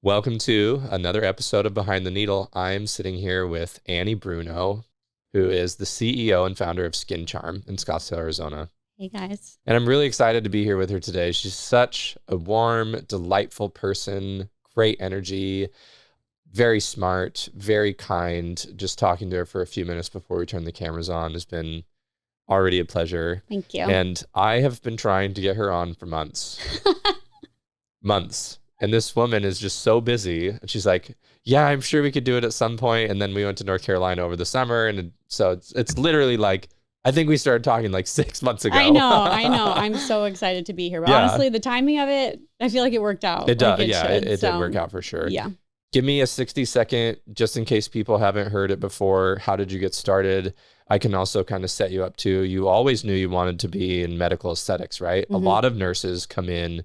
Welcome to another episode of Behind the Needle. I'm sitting here with Annie Bruno, who is the CEO and founder of Skin Charm in Scottsdale, Arizona. Hey guys. And I'm really excited to be here with her today. She's such a warm, delightful person, great energy, very smart, very kind. Just talking to her for a few minutes before we turn the cameras on has been already a pleasure. Thank you. And I have been trying to get her on for months. Months. And this woman is just so busy. And she's like, yeah, I'm sure we could do it at some point. And then we went to North Carolina over the summer. And so it's literally like, I think we started talking like 6 months ago. I know. I'm so excited to be here. But honestly, the timing of it, I feel like it worked out. It does. It did work out for sure. Yeah. Give me a 60-second, just in case people haven't heard it before. How did you get started? I can also kind of set you up too. You always knew you wanted to be in medical aesthetics, right? Mm-hmm. A lot of nurses come in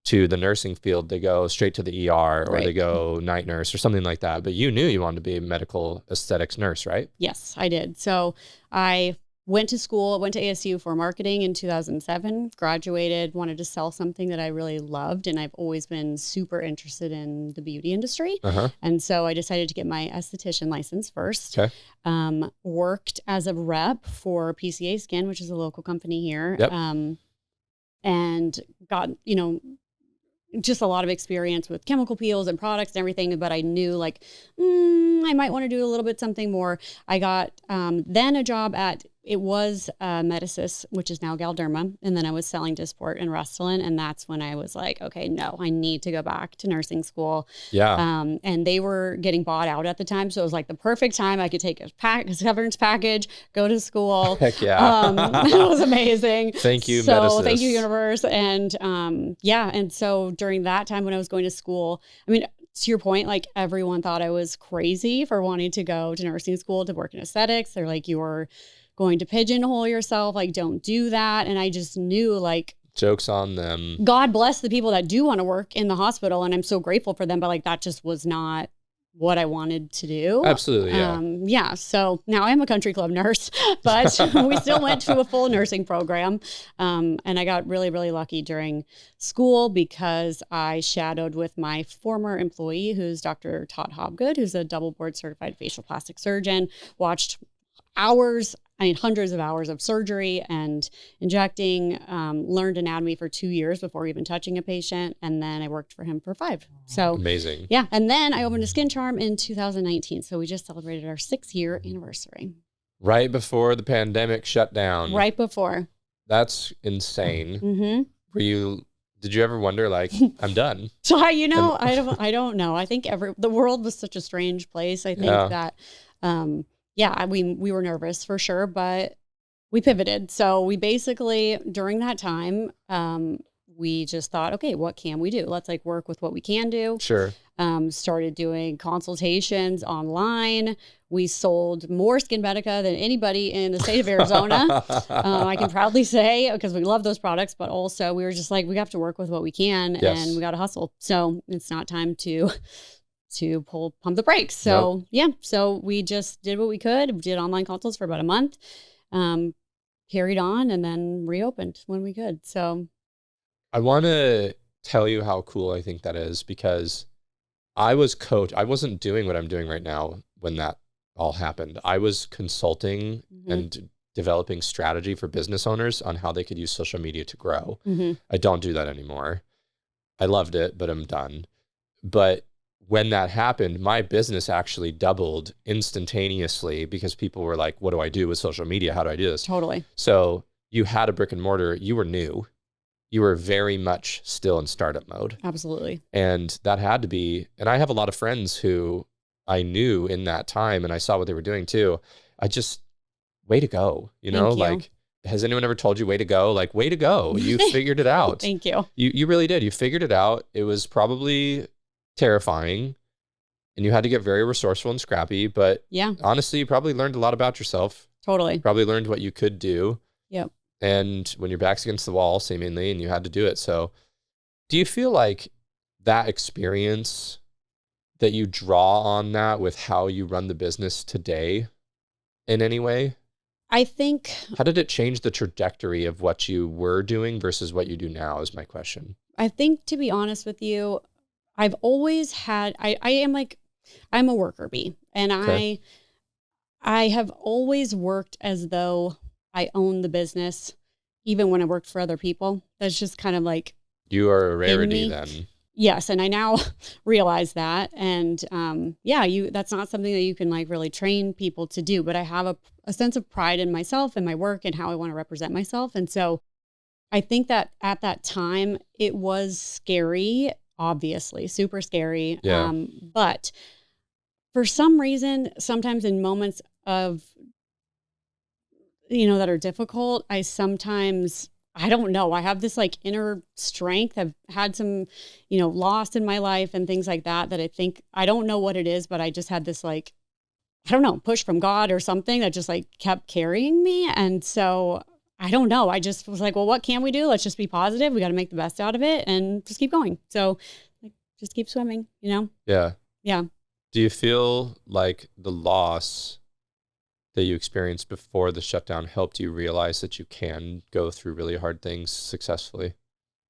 to the nursing field, they go straight to the ER or they go night nurse or something like that. But you knew you wanted to be a medical aesthetics nurse, right? Yes, I did. So I went to school, went to ASU for marketing in 2007, graduated, wanted to sell something that I really loved. And I've always been super interested in the beauty industry. And so I decided to get my esthetician license first. Okay. Worked as a rep for PCA Skin, which is a local company here. Yep. And got, just a lot of experience with chemical peels and products and everything, but I knew like, I might want to do a little bit something more. I got then a job it was Medicis, which is now Galderma. And then I was selling Dysport and Restylane. And that's when I was like, okay, no, I need to go back to nursing school. Yeah. And they were getting bought out at the time. So it was like the perfect time. I could take a severance package, go to school. Heck yeah. It was amazing. Thank you, So Medicis. thank you, universe. And and so during that time when I was going to school, I mean, to your point, like everyone thought I was crazy for wanting to go to nursing school to work in aesthetics. They're like, you're going to pigeonhole yourself, like don't do that. And I just knew like, joke's on them. God bless the people that do want to work in the hospital. And I'm so grateful for them, but like that just was not what I wanted to do. Absolutely, yeah. So now I'm a country club nurse, but we still went to a full nursing program. And I got really, really lucky during school because I shadowed with my former employee, who's Dr. Todd Hobgood, who's a double board certified facial plastic surgeon, watched hundreds of hours of surgery and injecting, learned anatomy for 2 years before even touching a patient. And then I worked for him for 5. So amazing. Yeah. And then I opened a Skin Charm in 2019. So we just celebrated our 6-year anniversary. Right before the pandemic shut down. Right before. That's insane. Mm-hmm. Did you ever wonder like, I'm done? So, I don't know. I think the world was such a strange place. I think that, we were nervous for sure, but we pivoted. So we basically, during that time, we just thought, okay, what can we do? Let's like work with what we can do. Sure. Started doing consultations online. We sold more SkinMedica than anybody in the state of Arizona. I can proudly say, because we love those products, but also we were just like, we have to work with what we can and we got to hustle. So it's not time to pump the brakes. So so we just did what we could. We did online consults for about a month, carried on, and then reopened when we could. So I want to tell you how cool I think that is, because I wasn't doing what I'm doing right now when that all happened. I was consulting and developing strategy for business owners on how they could use social media to grow. I don't do that anymore. I loved it, but I'm done. But when that happened, my business actually doubled instantaneously because people were like, what do I do with social media? How do I do this? Totally. So you had a brick and mortar, you were new. You were very much still in startup mode. Absolutely. And that had to be, and I have a lot of friends who I knew in that time and I saw what they were doing too. Way to go. Like, has anyone ever told you way to go? Like, way to go. You figured it out. Thank you. You really did. You figured it out. It was probably terrifying and you had to get very resourceful and scrappy, but honestly, you probably learned a lot about yourself. Totally. Probably learned what you could do. Yep. And when your back's against the wall, seemingly, and you had to do it. So do you feel like that experience, that you draw on that with how you run the business today in any way? I think... How did it change the trajectory of what you were doing versus what you do now is my question. I think, to be honest with you, I've always had, I am like, I'm a worker bee, and Okay. I have always worked as though I own the business, even when I worked for other people. That's just kind of like You are a in rarity me. then. Yes, and I now realize that, and that's not something that you can like really train people to do. But I have a sense of pride in myself and my work and how I want to represent myself, and so I think that at that time it was scary, obviously, super scary. Yeah. But for some reason, sometimes in moments of, that are difficult, I don't know, I have this like inner strength. I've had some, loss in my life and things like that, that I don't know what it is, but I just had this like, I don't know, push from God or something that just like kept carrying me. And so I don't know. I just was like, well, what can we do? Let's just be positive. We got to make the best out of it and just keep going. So like, just keep swimming, Yeah. Yeah. Do you feel like the loss that you experienced before the shutdown helped you realize that you can go through really hard things successfully?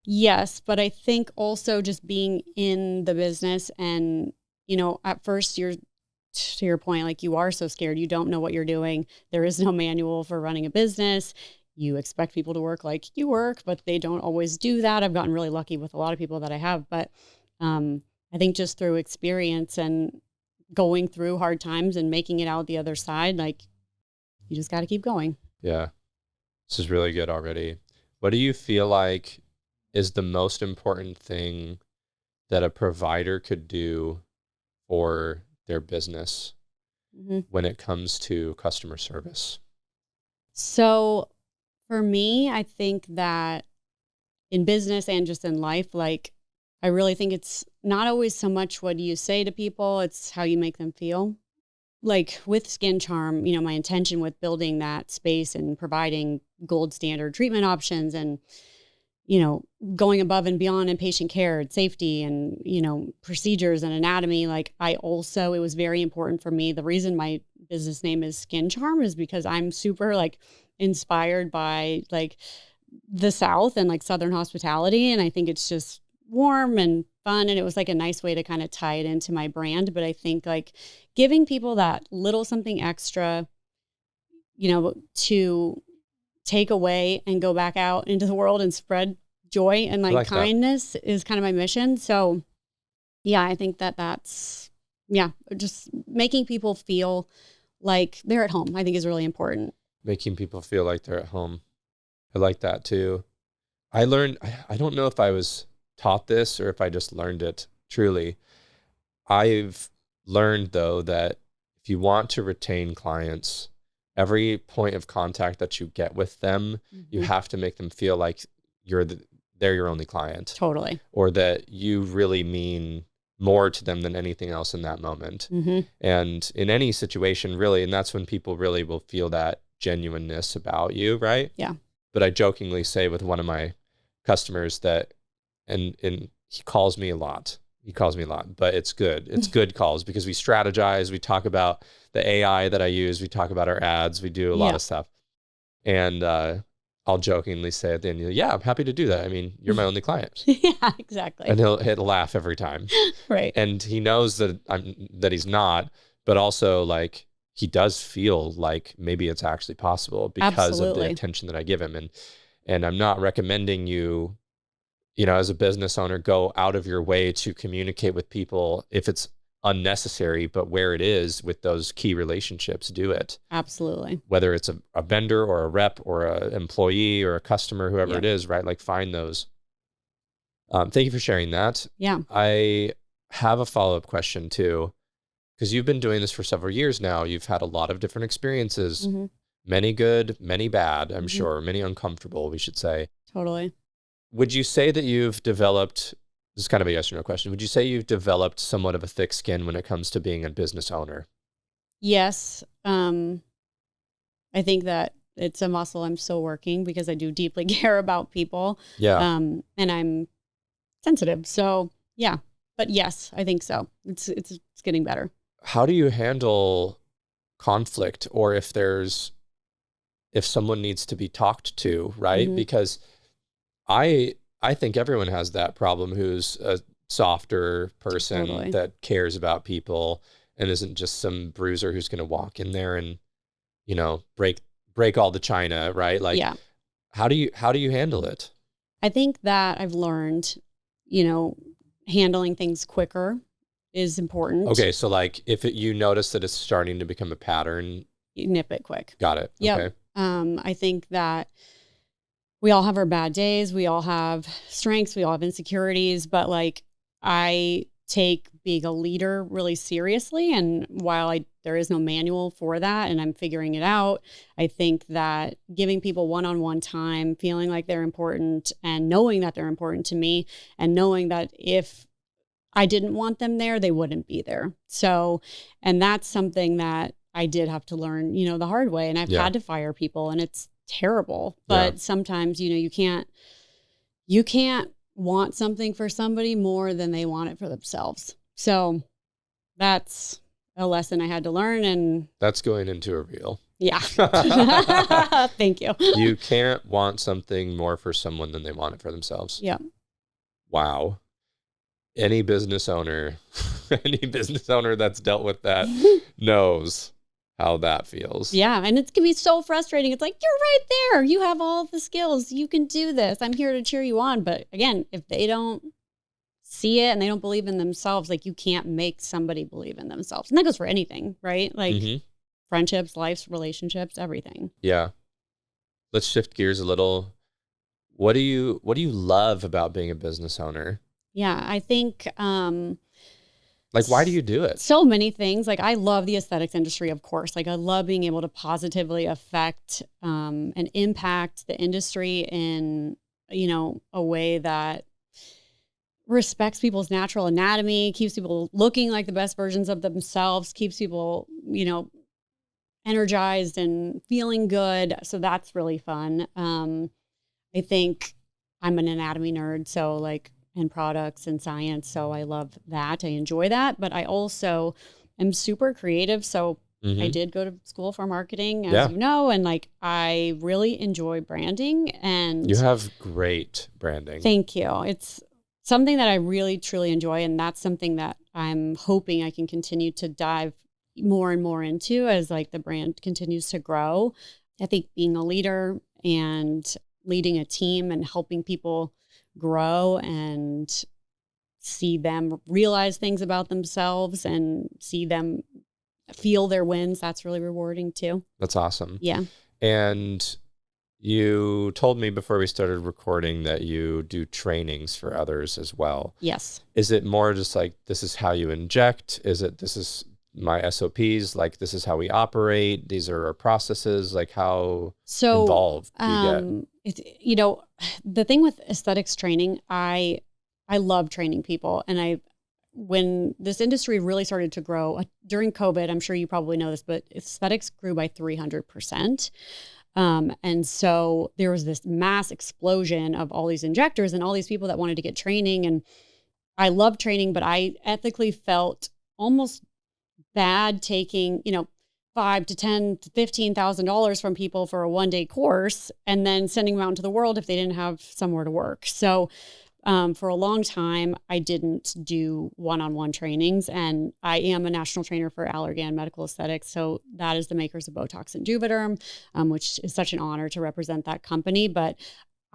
Yes. But I think also just being in the business and, at first you're, to your point, like you are so scared. You don't know what you're doing. There is no manual for running a business. You expect people to work like you work, but they don't always do that. I've gotten really lucky with a lot of people that I have, but I think just through experience and going through hard times and making it out the other side, like you just got to keep going. Yeah. This is really good already. What do you feel like is the most important thing that a provider could do for their business hmm when it comes to customer service? So for me, I think that in business and just in life, like I really think it's not always so much what you say to people, it's how you make them feel. Like with Skin Charm, my intention with building that space and providing gold standard treatment options and, going above and beyond in patient care and safety and, procedures and anatomy. Like it was very important for me. The reason my business name is Skin Charm is because I'm super like inspired by like the South and like Southern hospitality. And I think it's just warm and fun. And it was like a nice way to kind of tie it into my brand. But I think like giving people that little something extra, to take away and go back out into the world and spread joy and I like like that. kindness is kind of my mission. So yeah, I think just making people feel like they're at home, I think is really important. Making people feel like they're at home. I like that too. I don't know if I was taught this or if I just learned it truly. I've learned though that if you want to retain clients, every point of contact that you get with them, you Mhm. have to make them feel like they're your only client, Totally. or that you really mean more to them than anything else in that moment. hmm And in any situation, really, and that's when people really will feel that genuineness about you, right? Yeah. But I jokingly say with one of my customers that, and he calls me a lot. He calls me a lot, but it's good. It's good calls because we strategize. We talk about the AI that I use. We talk about our ads. We do a lot Yeah. of stuff. And I'll jokingly say at the end, yeah, I'm happy to do that. I mean, you're my only client. Yeah, exactly. And he'll laugh every time. Right. And he knows that he's not, but also like he does feel like maybe it's actually possible because of the Absolutely. attention that I give him. And I'm not recommending you, as a business owner, go out of your way to communicate with people if it's unnecessary, but where it is with those key relationships, do it. Absolutely. Whether it's a vendor or a rep or an employee or a customer, whoever Yeah. it is, right? Like find those. Thank you for sharing that. Yeah. I have a follow-up question too, because you've been doing this for several years now. You've had a lot of different experiences, hmm many good, many bad, I'm hmm sure, many uncomfortable, we should say. Totally. Would you say that you've developed, this is kind of a yes or no question, would you say you've developed somewhat of a thick skin when it comes to being a business owner? Yes. I think that it's a muscle I'm still working because I do deeply care about people. Yeah. And I'm sensitive. So yeah, but yes, I think so. It's getting better. How do you handle conflict, or if someone needs to be talked to, right? hmm Because I think everyone has that problem who's softer person Totally. that cares about people and isn't just some bruiser who's going to walk in there and, break all the china, right? Like, Yeah. how do you handle it? I think that I've learned, handling things quicker is important. Okay. So like you notice that it's starting to become a pattern, You nip it quick. got it. Yep. Okay. I think that we all have our bad days. We all have strengths. We all have insecurities. But like, I take being a leader really seriously. And while there is no manual for that and I'm figuring it out, I think that giving people one-on-one time, feeling like they're important and knowing that they're important to me and knowing that if I didn't want them there, they wouldn't be there. So, and that's something that I did have to learn, the hard way. And I've had to fire people and it's terrible, but sometimes, you can't want something for somebody more than they want it for themselves. So that's a lesson I had to learn. And that's going into a reel. Yeah. Thank you. You can't want something more for someone than they want it for themselves. Yeah. Wow. Any business owner that's dealt with that knows how that feels. Yeah. And it can be so frustrating. It's like, you're right there. You have all the skills. You can do this. I'm here to cheer you on. But again, if they don't see it and they don't believe in themselves, like you can't make somebody believe in themselves. And that goes for anything, right? Like friendships, lives, relationships, everything. Yeah. Let's shift gears a little. What do you love about being a business owner? Yeah, I think like, why do you do it? So many things. Like, I love the aesthetics industry, of course. Like, I love being able to positively affect and impact the industry in, a way that respects people's natural anatomy, keeps people looking like the best versions of themselves, keeps people, energized and feeling good. So that's really fun. I think I'm an anatomy nerd. So like, and products and science. So I love that. I enjoy that. But I also am super creative. So I did go to school for marketing, as you know, and like I really enjoy branding. And you have great branding. Thank you. It's something that I really, truly enjoy. And that's something that I'm hoping I can continue to dive more and more into as like the brand continues to grow. I think being a leader and leading a team and helping people grow and see them realize things about themselves and see them feel their wins, that's really rewarding too. That's awesome. Yeah. And you told me before we started recording that you do trainings for others as well. Yes. Is it more just like, this is how you inject? Is it, this is my SOPs, like this is how we operate, these are our processes, like how involved do you get? It's, the thing with aesthetics training, I love training people. And when this industry really started to grow during COVID, I'm sure you probably know this, but aesthetics grew by 300%. And so there was this mass explosion of all these injectors and all these people that wanted to get training. And I love training, but I ethically felt almost bad taking, $5,000 to $10,000 to $15,000 from people for a one-day course and then sending them out into the world if they didn't have somewhere to work. So for a long time, I didn't do one-on-one trainings, and I am a national trainer for Allergan Medical Aesthetics. So that is the makers of Botox and Juvederm, which is such an honor to represent that company. But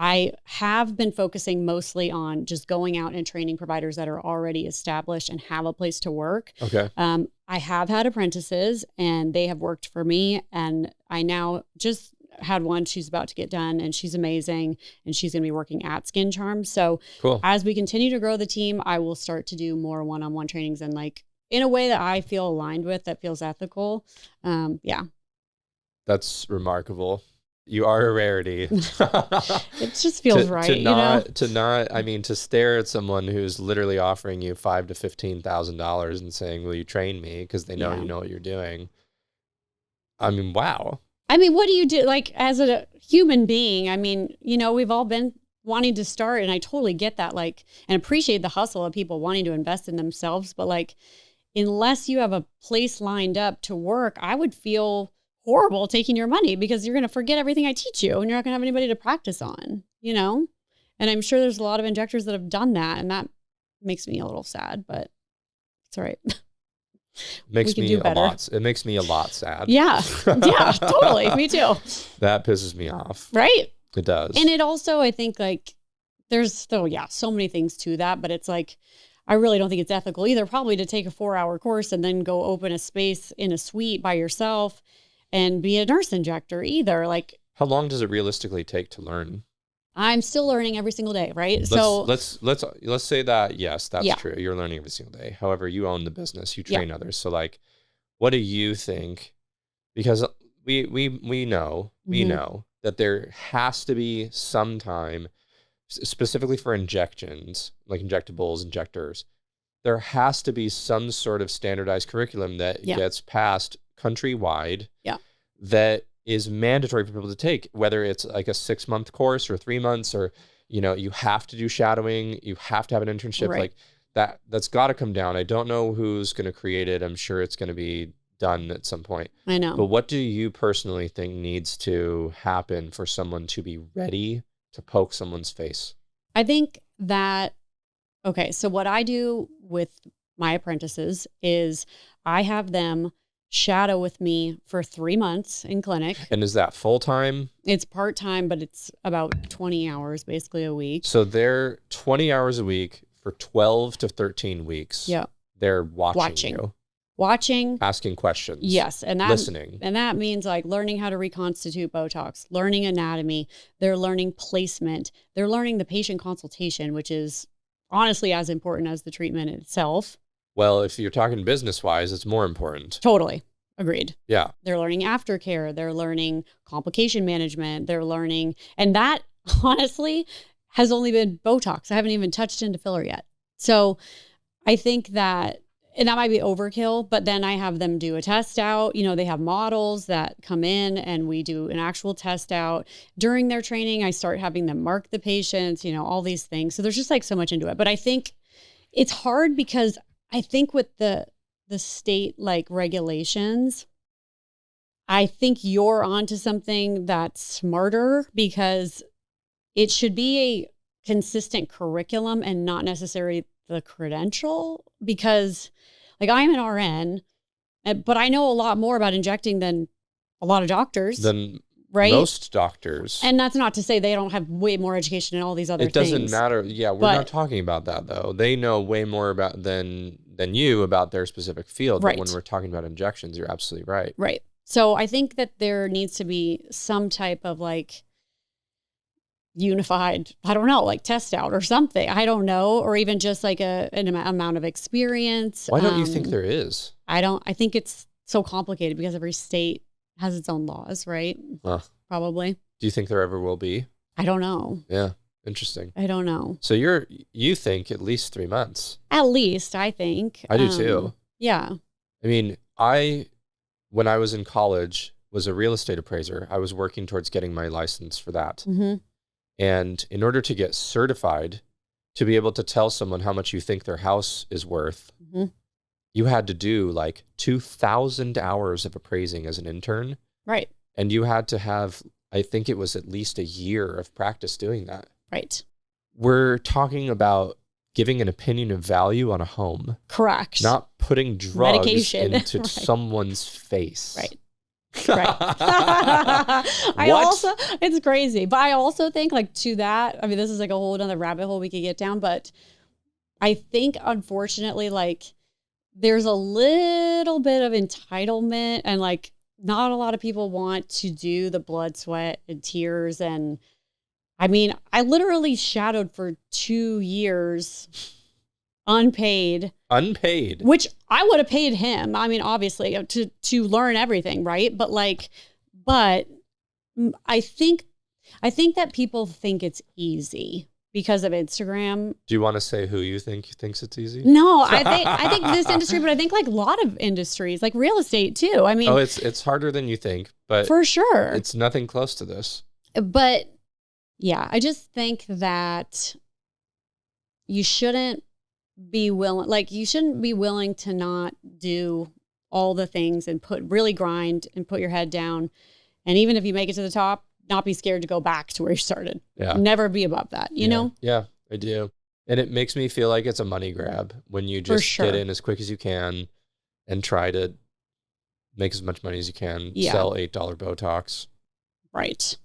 I have been focusing mostly on just going out and training providers that are already established and have a place to work. Okay. I have had apprentices and they have worked for me. And I now just had one, she's about to get done and she's amazing. And she's going to be working at Skin Charms. So cool. As we continue to grow the team, I will start to do more one-on-one trainings and like in a way that I feel aligned with, that feels ethical. Yeah. That's remarkable. You are a rarity. It just feels right. To stare at someone who's literally offering you $5,000 to $15,000 and saying, will you train me? Because they know you know what you're doing. I mean, wow. I mean, what do you do? Like as a human being, I mean, we've all been wanting to start and I totally get that, like, and appreciate the hustle of people wanting to invest in themselves. But like, unless you have a place lined up to work, I would feel horrible taking your money because you're going to forget everything I teach you and you're not going to have anybody to practice on, And I'm sure there's a lot of injectors that have done that and that makes me a little sad, but it's all right. Makes me a lot. It makes me a lot sad. Yeah. Yeah, totally. Me too. That pisses me off. Right? It does. And it also, I think, like, there's still, so many things to that, but it's like, I really don't think it's ethical either, probably to take a 4-hour course and then go open a space in a suite by yourself and be a nurse injector either. Like, how long does it realistically take to learn? I'm still learning every single day, right? Let's say that, yes, that's true. You're learning every single day. However, you own the business, you train others. So like, what do you think? Because we know that there has to be some time, specifically for injections, like injectables, injectors, there has to be some sort of standardized curriculum that gets passed countrywide that is mandatory for people to take, whether it's like a 6-month course or 3 months, or, you have to do shadowing, you have to have an internship, like that's got to come down. I don't know who's going to create it. I'm sure it's going to be done at some point. I know. But what do you personally think needs to happen for someone to be ready to poke someone's face? I think that, okay, so what I do with my apprentices is I have them shadow with me for 3 months in clinic. And is that full-time? It's part-time, but it's about 20 hours basically a week. So they're 20 hours a week for 12 to 13 weeks. Yeah. They're watching you. Watching. Asking questions. Yes. And listening. And that means like learning how to reconstitute Botox, learning anatomy. They're learning placement. They're learning the patient consultation, which is honestly as important as the treatment itself. Well, if you're talking business-wise, it's more important. Totally. Agreed. Yeah. They're learning aftercare. They're learning complication management. They're learning, and that honestly has only been Botox. I haven't even touched into filler yet. So I think that, and that might be overkill, but then I have them do a test out. They have models that come in and we do an actual test out. During their training, I start having them mark the patients, all these things. So there's just like so much into it. But I think it's hard because I think with the state like regulations, I think you're onto something that's smarter, because it should be a consistent curriculum and not necessarily the credential, because like I'm an RN, but I know a lot more about injecting than a lot of doctors. Than right? Most doctors. And that's not to say they don't have way more education and all these other things. It doesn't matter. Yeah, we're not talking about that though. They know way more about than you about their specific field. Right. But when we're talking about injections, you're absolutely right. Right. So I think that there needs to be some type of like unified, I don't know, like test out or something. I don't know. Or even just like an amount of experience. Why don't you think there is? I think it's so complicated because every state has its own laws, right? Probably. Do you think there ever will be? I don't know. Yeah. Interesting. I don't know. So you think at least 3 months? At least, I think. I do too. Yeah. I mean, when I was in college, was a real estate appraiser. I was working towards getting my license for that. Mm-hmm. And in order to get certified, to be able to tell someone how much you think their house is worth, mm-hmm. you had to do like 2,000 hours of appraising as an intern. Right. And you had to have, I think it was at least a year of practice doing that. Right. We're talking about giving an opinion of value on a home. Correct. Not putting drugs medication into right. someone's face. Right. Right. It's crazy. But I also think like to that, I mean, this is like a whole other rabbit hole we could get down, but I think unfortunately, like there's a little bit of entitlement and like not a lot of people want to do the blood, sweat and tears. And I mean, I literally shadowed for 2 years unpaid, which I would have paid him. I mean, obviously to learn everything. Right. But I think that people think it's easy because of Instagram. Do you want to say who you thinks it's easy? No, I think this industry, but I think like a lot of industries, like real estate too. I mean, it's harder than you think, but for sure, it's nothing close to this. But yeah, I just think that you shouldn't be willing to not do all the things and really grind and put your head down. And even if you make it to the top, not be scared to go back to where you started. Yeah. Never be above that, you know? Yeah, I do. And it makes me feel like it's a money grab when you just get in as quick as you can and try to make as much money as you can, sell $8 Botox. Right.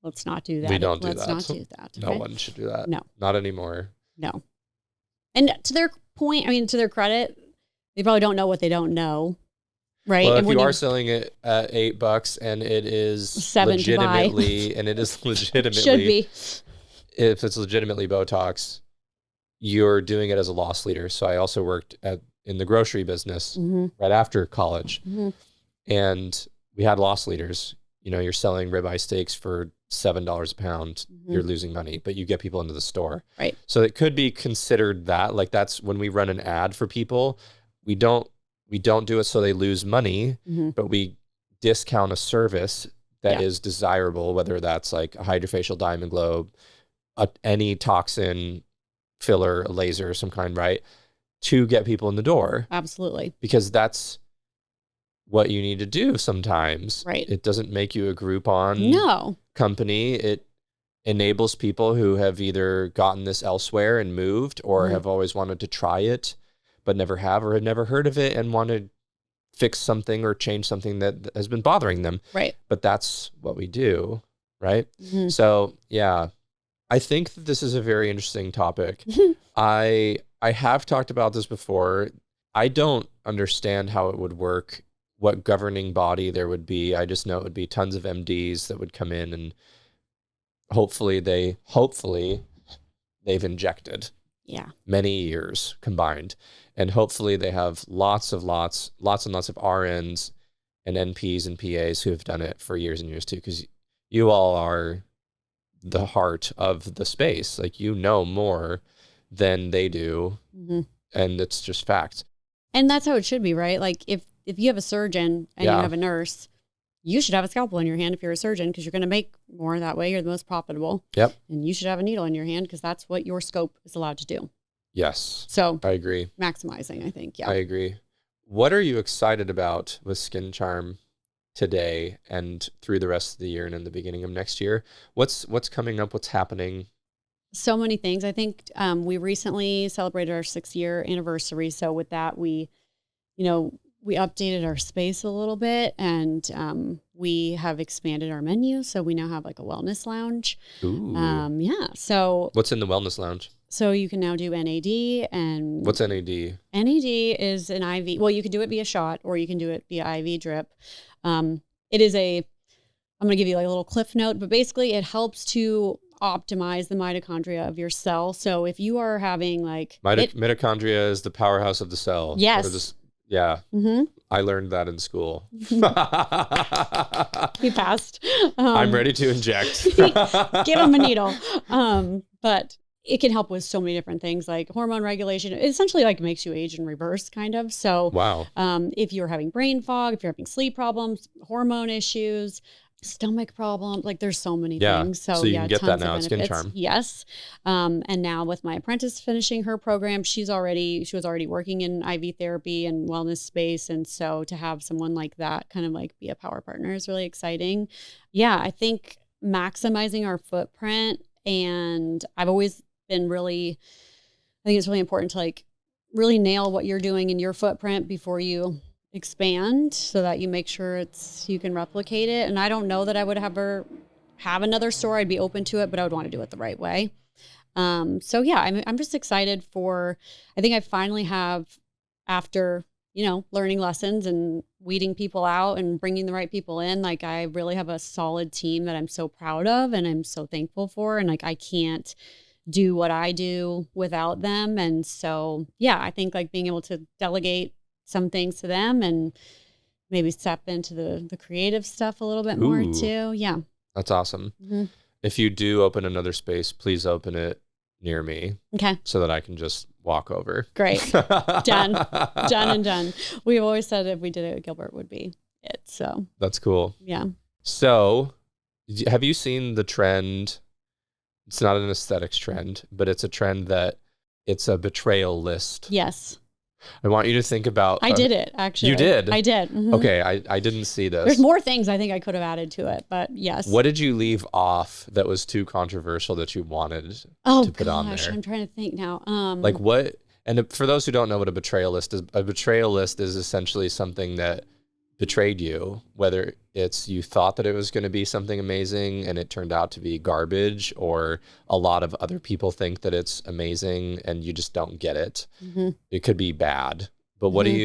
Let's not do that. We don't do Let's that. not do that. No one should do that. No. Not anymore. No. And to their point, I mean, to their credit, they probably don't know what they don't know. Right. Well, and if you are selling it at $8 and it is $7 legitimately, and it is legitimately, should be. If it's legitimately Botox, you're doing it as a loss leader. So I also worked in the grocery business right after college, and we had loss leaders. You know, you're selling ribeye steaks for $7 a pound. You're losing money, but you get people into the store. Right. So it could be considered that, like, that's when we run an ad for people. We don't do it so they lose money, but we discount a service that is desirable, whether that's like a hydrofacial diamond globe, any toxin filler, a laser of some kind, right? To get people in the door. Absolutely. Because that's what you need to do sometimes. Right. It doesn't make you a Groupon company. It enables people who have either gotten this elsewhere and moved, or have always wanted to try it, but never have, or have never heard of it and want to fix something or change something that has been bothering them. Right. But that's what we do. Right. So yeah, I think that this is a very interesting topic. I have talked about this before. I don't understand how it would work, what governing body there would be. I just know it would be tons of MDs that would come in, and hopefully they've injected many years combined. And hopefully they have lots and lots of RNs and NPs and PAs who have done it for years and years too, because you all are the heart of the space. Like, you know more than they do, and it's just fact. And that's how it should be, right? Like, if you have a surgeon and you have a nurse, you should have a scalpel in your hand if you're a surgeon, because you're going to make more that way. You're the most profitable. Yep. And you should have a needle in your hand, because that's what your scope is allowed to do. Yes. So I agree. Maximizing, I think. Yeah. I agree. What are you excited about with Skin Charm today and through the rest of the year and in the beginning of next year? What's coming up? What's happening? So many things. I think we recently celebrated our 6-year anniversary. So with that, we updated our space a little bit, and we have expanded our menu. So we now have like a wellness lounge. Ooh. Yeah. So what's in the wellness lounge? So you can now do NAD. And what's NAD? NAD is an IV. Well, you can do it via shot, or you can do it via IV drip. It is I'm going to give you like a little cliff note, but basically it helps to optimize the mitochondria of your cell. So if you are having like mitochondria is the powerhouse of the cell. Yes. Yeah. I learned that in school. He passed. I'm ready to inject. Give him a needle. But it can help with so many different things, like hormone regulation. It essentially like makes you age in reverse, kind of. So wow. If you're having brain fog, if you're having sleep problems, hormone issues, stomach problems, like there's so many things. So you can get that now at Skin Charm. Yes. And now with my apprentice finishing her program, she was already working in IV therapy and wellness space. And so to have someone like that kind of like be a power partner is really exciting. Yeah. I think maximizing our footprint, and I've always been I think it's really important to like really nail what you're doing in your footprint before you expand, so that you make sure you can replicate it. And I don't know that I would ever have another store. I'd be open to it, but I would want to do it the right way. So yeah, I'm just excited I think I finally have, after, learning lessons and weeding people out and bringing the right people in, like I really have a solid team that I'm so proud of and I'm so thankful for. And like, I can't do what I do without them. And so, yeah, I think like being able to delegate some things to them and maybe step into the creative stuff a little bit more too. Yeah. That's awesome. If you do open another space, please open it near me. Okay. So that I can just walk over. Great. Done. Done and done. We've always said if we did it, Gilbert would be it. So that's cool. Yeah. So have you seen the trend? It's not an aesthetics trend, but it's a trend that it's a betrayal list. Yes. I want you to think about. I did it, actually. You did? I did. Mm-hmm. Okay, I didn't see this. There's more things I think I could have added to it, but yes. What did you leave off that was too controversial that you wanted to put on there? I'm trying to think now. Like what? And for those who don't know what a betrayal list is essentially something that betrayed you, whether it's you thought that it was going to be something amazing and it turned out to be garbage, or a lot of other people think that it's amazing and you just don't get it. Mm-hmm. It could be bad. But what did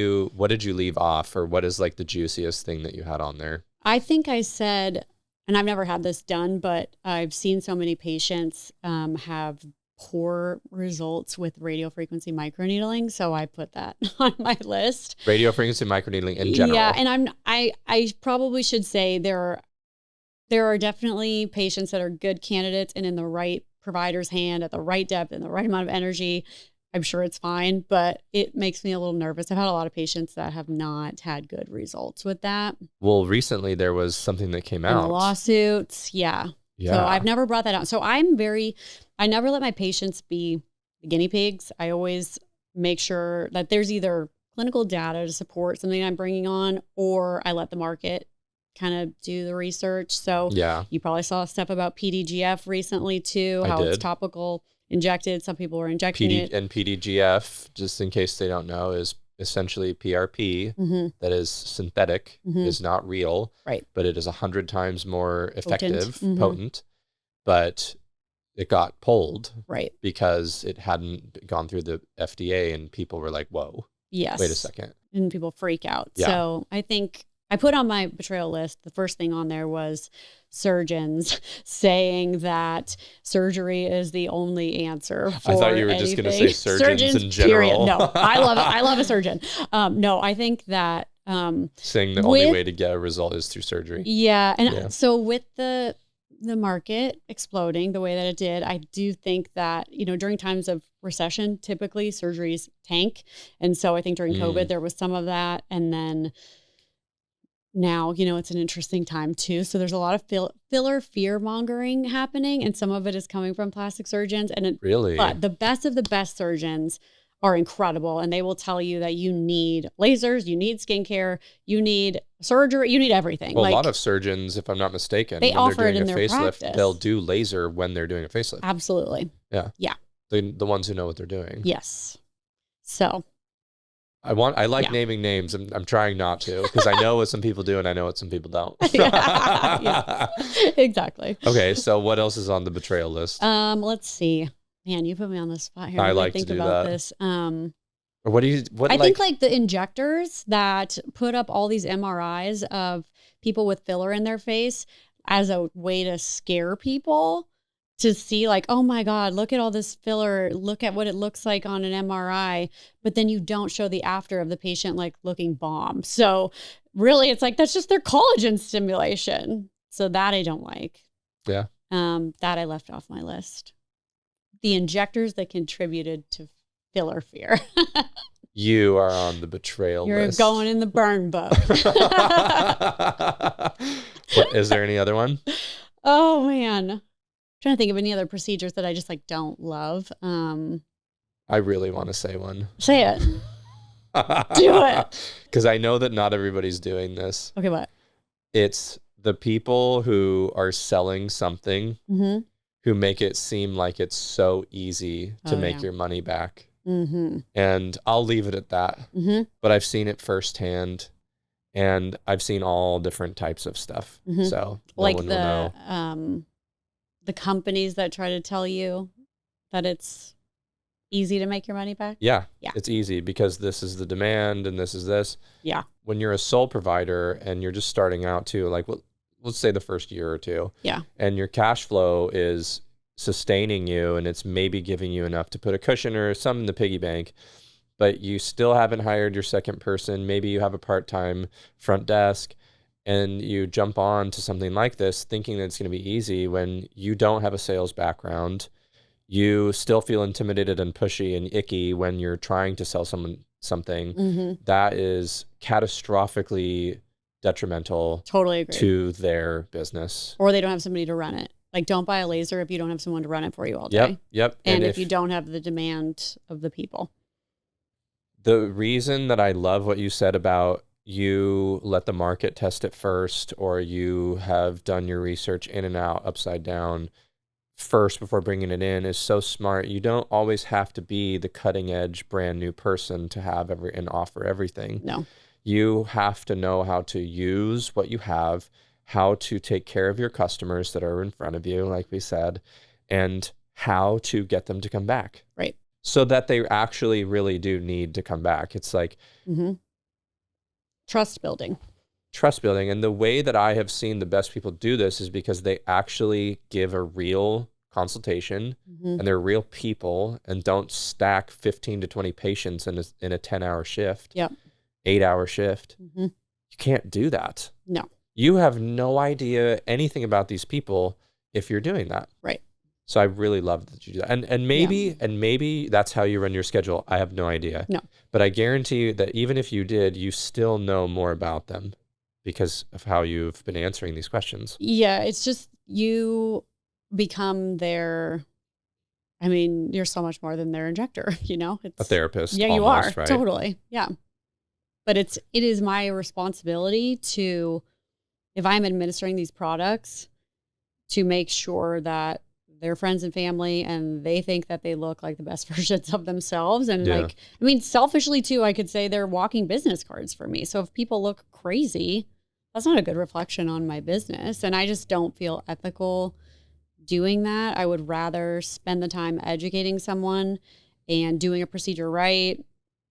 you leave off, or what is like the juiciest thing that you had on there? I think I said, and I've never had this done, but I've seen so many patients have poor results with radio frequency microneedling, so I put that on my list. Radio frequency microneedling in general. Yeah, and I probably should say there are definitely patients that are good candidates and in the right provider's hand at the right depth and the right amount of energy. I'm sure it's fine, but it makes me a little nervous. I've had a lot of patients that have not had good results with that. Well, recently there was something that came out. Lawsuits, yeah. So I've never brought that out. So I never let my patients be the guinea pigs. I always make sure that there's either clinical data to support something I'm bringing on, or I let the market kind of do the research. So you probably saw stuff about PDGF recently too, how it's topical injected. Some people were injecting it. And PDGF, just in case they don't know, is essentially PRP that is synthetic, is not real, but it is 100 times more effective, potent, but it got pulled because it hadn't gone through the FDA, and people were like, whoa, wait a second. And people freak out. So I think I put on my betrayal list, the first thing on there was surgeons saying that surgery is the only answer for I thought you were just going to say surgeons in general. Period. No, I love it. I love a surgeon. No, I think that saying the only way to get a result is through surgery. Yeah. And so with the market exploding the way that it did, I do think that, during times of recession, typically surgeries tank. And so I think during COVID, there was some of that. And then now, it's an interesting time too. So there's a lot of filler fear-mongering happening, and some of it is coming from plastic surgeons. But the best of the best surgeons are incredible, and they will tell you that you need lasers, you need skincare, you need surgery, you need everything. Well, a lot of surgeons, if I'm not mistaken, they offer when they're it doing in a their facelift, practice. They'll do laser when they're doing a facelift. Absolutely. Yeah. Yeah. The ones who know what they're doing. Yes. So I like naming names. I'm trying not to, because I know what some people do and I know what some people don't. Exactly. Okay, so what else is on the betrayal list? Let's see. Man, you put me on the spot here. I like think to do about that. This. Or what do you? What I think like the injectors that put up all these MRIs of people with filler in their face as a way to scare people. To see like, oh my God, look at all this filler. Look at what it looks like on an MRI. But then you don't show the after of the patient like looking bomb. So really it's like, that's just their collagen stimulation. So that I don't like. Yeah. That I left off my list. The injectors that contributed to filler fear. You are on the betrayal list. You're going in the burn book. Is there any other one? Oh man. Trying to think of any other procedures that I just like don't love. I really want to say one. Say it. Do it. Because I know that not everybody's doing this. Okay, what? It's the people who are selling something who make it seem like it's so easy to make your money back. And I'll leave it at that. But I've seen it firsthand, and I've seen all different types of stuff. So no one will know. The companies that try to tell you that it's easy to make your money back? Yeah, it's easy because this is the demand and this is this. Yeah. When you're a sole provider and you're just starting out too, like let's say the first year or two. Yeah. And your cash flow is sustaining you and it's maybe giving you enough to put a cushion or some in the piggy bank, but you still haven't hired your second person. Maybe you have a part-time front desk. And you jump on to something like this thinking that it's going to be easy when you don't have a sales background. You still feel intimidated and pushy and icky when you're trying to sell someone something. That is catastrophically detrimental Totally agree. to their business. Or they don't have somebody to run it. Like, don't buy a laser if you don't have someone to run it for you all day. Yep. And if you don't have the demand of the people. The reason that I love what you said about you let the market test it first, or you have done your research in and out, upside down first before bringing it in, is so smart. You don't always have to be the cutting edge, brand new person to have and offer everything. No. You have to know how to use what you have, how to take care of your customers that are in front of you, like we said, and how to get them to come back. Right. So that they actually really do need to come back. It's like trust building. Trust building. And the way that I have seen the best people do this is because they actually give a real consultation and they're real people and don't stack 15 to 20 patients in a 10-hour shift, 8-hour shift. You can't do that. No. You have no idea anything about these people if you're doing that. Right. So I really love that you do that. And maybe that's how you run your schedule. I have no idea. No. But I guarantee you that even if you did, you still know more about them because of how you've been answering these questions. Yeah, it's just you become their, I mean, you're so much more than their injector, you know? It's a therapist. Yeah, almost, you are. Right? Totally. Yeah. But it is my responsibility to, if I'm administering these products, to make sure that their friends and family and they think that they look like the best versions of themselves. And like, I mean, selfishly too, I could say they're walking business cards for me. So if people look crazy, that's not a good reflection on my business. And I just don't feel ethical doing that. I would rather spend the time educating someone and doing a procedure right,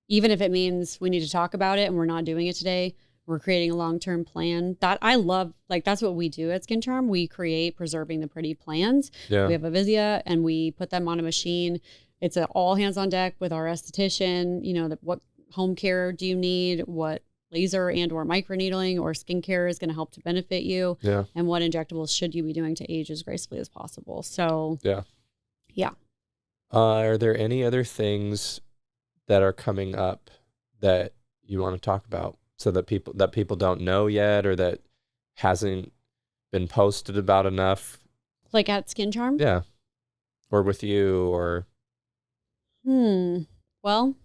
even if it means we need to talk about it and we're not doing it today. We're creating a long-term plan. That I love, like that's what we do at Skin Charm. We create preserving the pretty plans. Yeah. We have a Vizia and we put them on a machine. It's an all hands on deck with our esthetician. You know, what home care do you need? What laser and or microneedling or skincare is going to help to benefit you? Yeah. And what injectables should you be doing to age as gracefully as possible? So yeah. Are there any other things that are coming up that you want to talk about? So that people don't know yet, or that hasn't been posted about enough, like at Skin Charm, or with you, or well,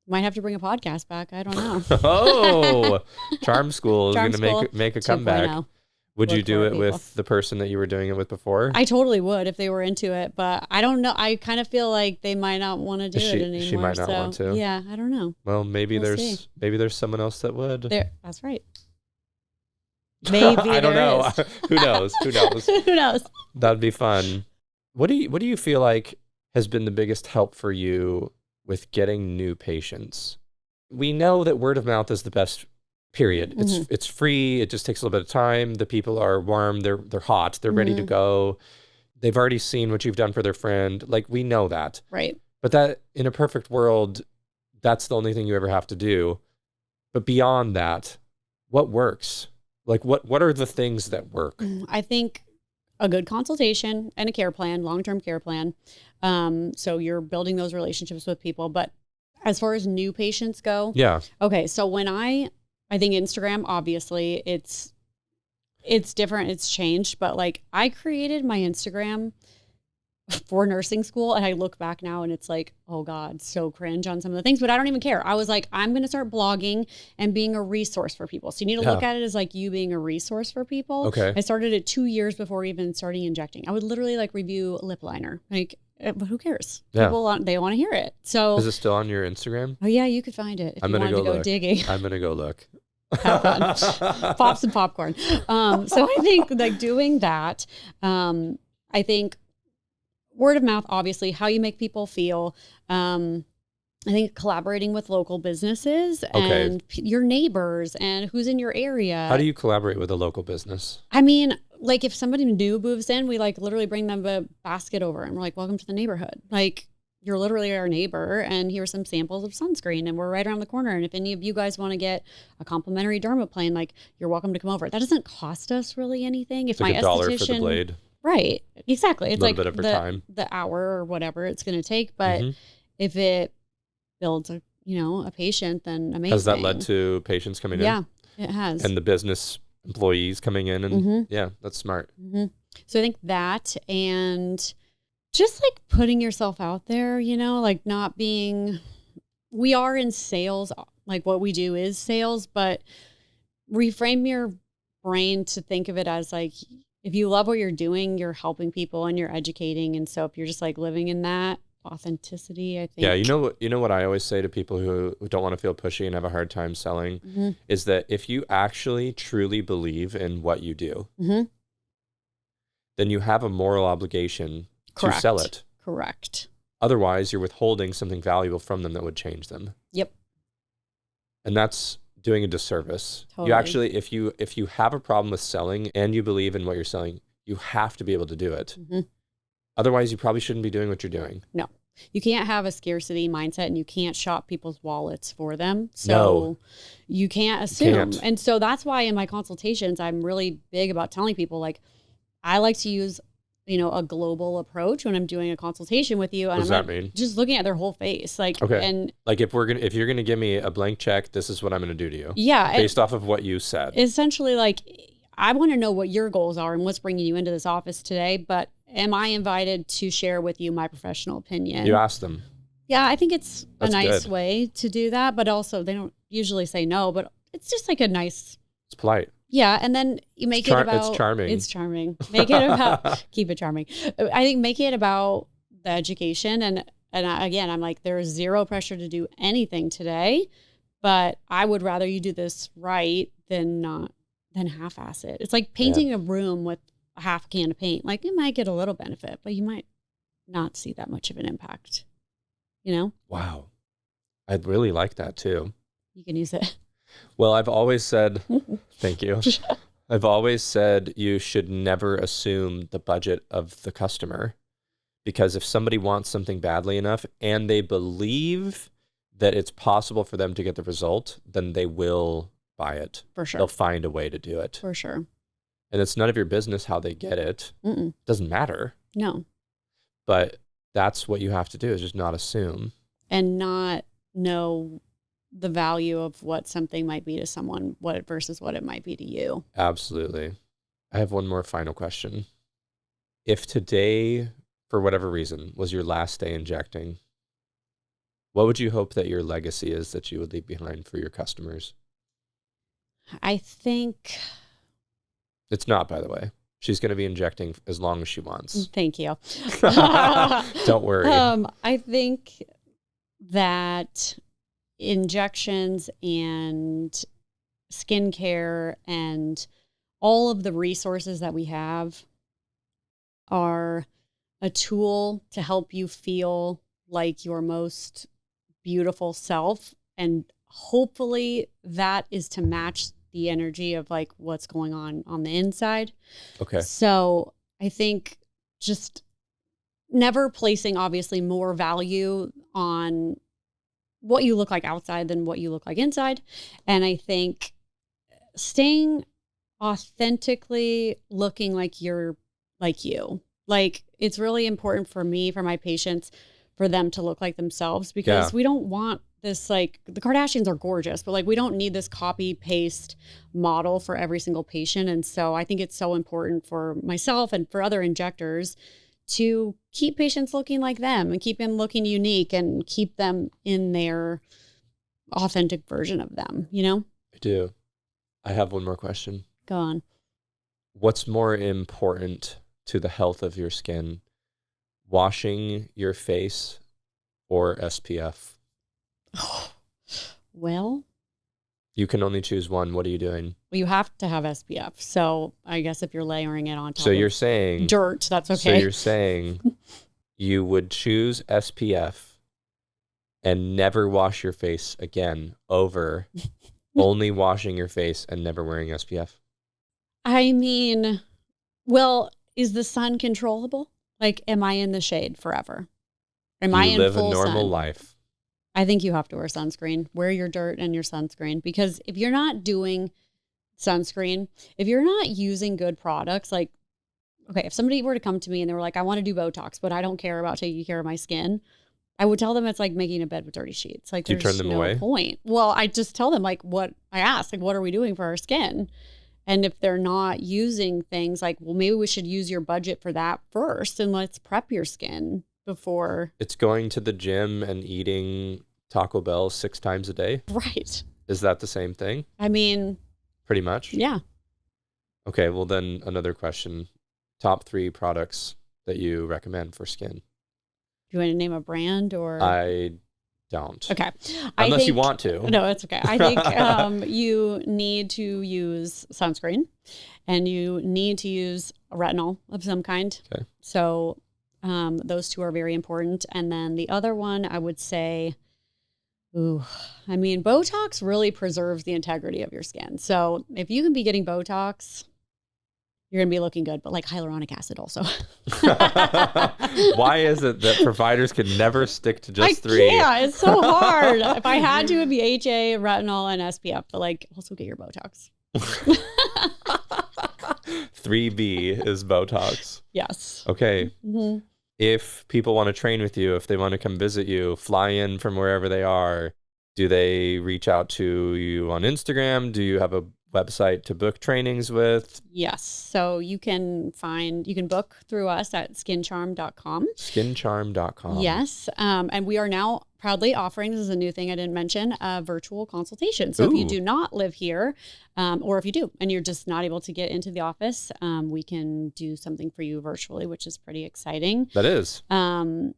might have to bring a podcast back. I don't know. Oh, Charm School is Charm going to make a comeback. 2.0. Would you do it with the person that you were doing it with before? I totally would if they were into it, but I don't know. I kind of feel like they might not want to do it anymore. She might not want to. Yeah, I don't know. Well, maybe there's someone else that would. That's right. Maybe I don't know. Is. Who knows? Who knows? Who knows? That'd be fun. What do you feel like has been the biggest help for you with getting new patients? We know that word of mouth is the best. Period. It's free. It just takes a little bit of time. The people are warm. They're hot. They're ready to go. They've already seen what you've done for their friend. Like, we know that. Right. But that, in a perfect world, that's the only thing you ever have to do. But beyond that, what works? Like, what are the things that work? I think a good consultation and a care plan, long-term care plan. So you're building those relationships with people. But as far as new patients go, okay. So when I think Instagram, obviously, it's different. It's changed. But like, I created my Instagram for nursing school, and I look back now and it's like, oh God, so cringe on some of the things, but I don't even care. I was like, I'm going to start blogging and being a resource for people. So you need to look at it as like you being a resource for people. Okay. I started it 2 years before even starting injecting. I would literally like review lip liner. Like, but who cares? People they want to hear it. So is it still on your Instagram? Oh yeah, you could find it if you wanted to go digging. I'm going to go look. Have fun. Pop some popcorn. So I think like doing that, I think word of mouth, obviously, how you make people feel. I think collaborating with local businesses and your neighbors and who's in your area. How do you collaborate with a local business? I mean, like if somebody new moves in, we like literally bring them a basket over and we're like, welcome to the neighborhood. Like, you're literally our neighbor, and here's some samples of sunscreen, and we're right around the corner. And if any of you guys want to get a complimentary dermaplane, like, you're welcome to come over. That doesn't cost us really anything. If it's like my $1 esthetician, for the blade. Right, exactly. It's like bit of time. the hour or whatever it's going to take. But if it builds a patient, then amazing. Has that led to patients coming in? Yeah, it has. And the business employees coming in, and yeah, that's smart. So I think that, and just like putting yourself out there, like not being we are in sales, like what we do is sales, but reframe your brain to think of it as like, if you love what you're doing, you're helping people and you're educating. And so if you're just like living in that authenticity, I think. Yeah, you know what I always say to people who don't want to feel pushy and have a hard time selling is that if you actually truly believe in what you do, then you have a moral obligation to sell it. Correct. Otherwise, you're withholding something valuable from them that would change them. Yep. And that's doing a disservice. Totally. You actually, if you have a problem with selling and you believe in what you're selling, you have to be able to do it. Otherwise, you probably shouldn't be doing what you're doing. No. You can't have a scarcity mindset and you can't shop people's wallets for them. So No. you can't assume. And so that's why in my consultations, I'm really big about telling people, like, I like to use, a global approach when I'm doing a consultation with you. And What does I'm that mean? just looking at their whole face. Like, Okay. And like if you're going to give me a blank check, this is what I'm going to do to you. Yeah. Based off of what you said. Essentially, like, I want to know what your goals are and what's bringing you into this office today, but am I invited to share with you my professional opinion? You ask them. Yeah, I think it's That's a nice good. way to do that, but also they don't usually say no, but it's just like a nice. It's polite. Yeah, and then you make it about. It's charming. It's charming. Make it about. Keep it charming. I think make it about the education, and again, I'm like, there is zero pressure to do anything today, but I would rather you do this right than not than half-ass it. It's like painting a room with a half a can of paint. Like, you might get a little benefit, but you might not see that much of an impact. Wow. I'd really like that too. You can use it. Well, I've always said, thank you. I've always said you should never assume the budget of the customer, because if somebody wants something badly enough and they believe that it's possible for them to get the result, then they will buy it. For sure. They'll find a way to do it. For sure. And it's none of your business how they get it. Mm-mm. Doesn't matter. No. But that's what you have to do, is just not assume. And not know the value of what something might be to someone, versus what it might be to you. Absolutely. I have one more final question. If today, for whatever reason, was your last day injecting, what would you hope that your legacy is that you would leave behind for your customers? I think... It's not, by the way. She's going to be injecting as long as she wants. Thank you. Don't worry. I think that injections and skincare and all of the resources that we have are a tool to help you feel like your most beautiful self. And hopefully that is to match the energy of like what's going on the inside. Okay. So I think just never placing obviously more value on what you look like outside than what you look like inside. And I think staying authentically looking like you're like you. Like, it's really important for me, for my patients, for them to look like themselves, because we don't want this, like, the Kardashians are gorgeous, but like, we don't need this copy paste model for every single patient. And so I think it's so important for myself and for other injectors to keep patients looking like them and keep them looking unique and keep them in their authentic version of them, I do. I have one more question. Go on. What's more important to the health of your skin, washing your face or SPF? Well, you can only choose one. What are you doing? Well, you have to have SPF. So I guess if you're layering it on top So of you're saying dirt, that's okay. So you're saying you would choose SPF and never wash your face again over only washing your face and never wearing SPF? I mean, well, is the sun controllable? Like, am I in the shade forever? Am I in full sun? You live a normal life. I think you have to wear sunscreen. Wear your dirt and your sunscreen, because if you're not doing sunscreen, if you're not using good products, like, okay, if somebody were to come to me and they were like, I want to do Botox, but I don't care about taking care of my skin, I would tell them it's like making a bed with dirty sheets. Like, do you turn them away? Point. Well, I just tell them, like, what I ask, like, what are we doing for our skin? And if they're not using things, like, well, maybe we should use your budget for that first, and let's prep your skin before. It's going to the gym and eating Taco Bell 6 times a day? Right. Is that the same thing? I mean, pretty much? Yeah. Okay, well then another question. Top 3 products that you recommend for skin? Do you want to name a brand or? I don't. Okay. Unless you want to. No, it's okay. I think you need to use sunscreen and you need to use retinol of some kind. Okay. So those 2 are very important. And then the other one, I would say, Botox really preserves the integrity of your skin. So if you can be getting Botox, you're going to be looking good, but like hyaluronic acid also. Why is it that providers can never stick to just 3? Yeah, it's so hard. If I had to, it'd be HA, retinol, and SPF, but like also get your Botox. 3B is Botox. Yes. Okay. Mm-hmm. If people want to train with you, if they want to come visit you, fly in from wherever they are, do they reach out to you on Instagram? Do you have a website to book trainings with? Yes. So you can book through us at skincharm.com. Skincharm.com. Yes. And we are now proudly offering, this is a new thing I didn't mention, a virtual consultation. So if you do not live here, or if you do and you're just not able to get into the office, we can do something for you virtually, which is pretty exciting. That is.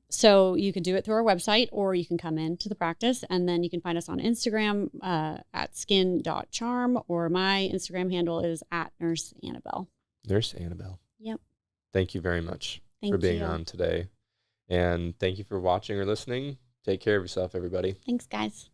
So you can do it through our website or you can come into the practice, and then you can find us on Instagram at skin.charm, or my Instagram handle is at Nurse Annabelle. Nurse Annabelle. Yep. Thank you very much for being on today. And thank you for watching or listening. Take care of yourself, everybody. Thanks, guys.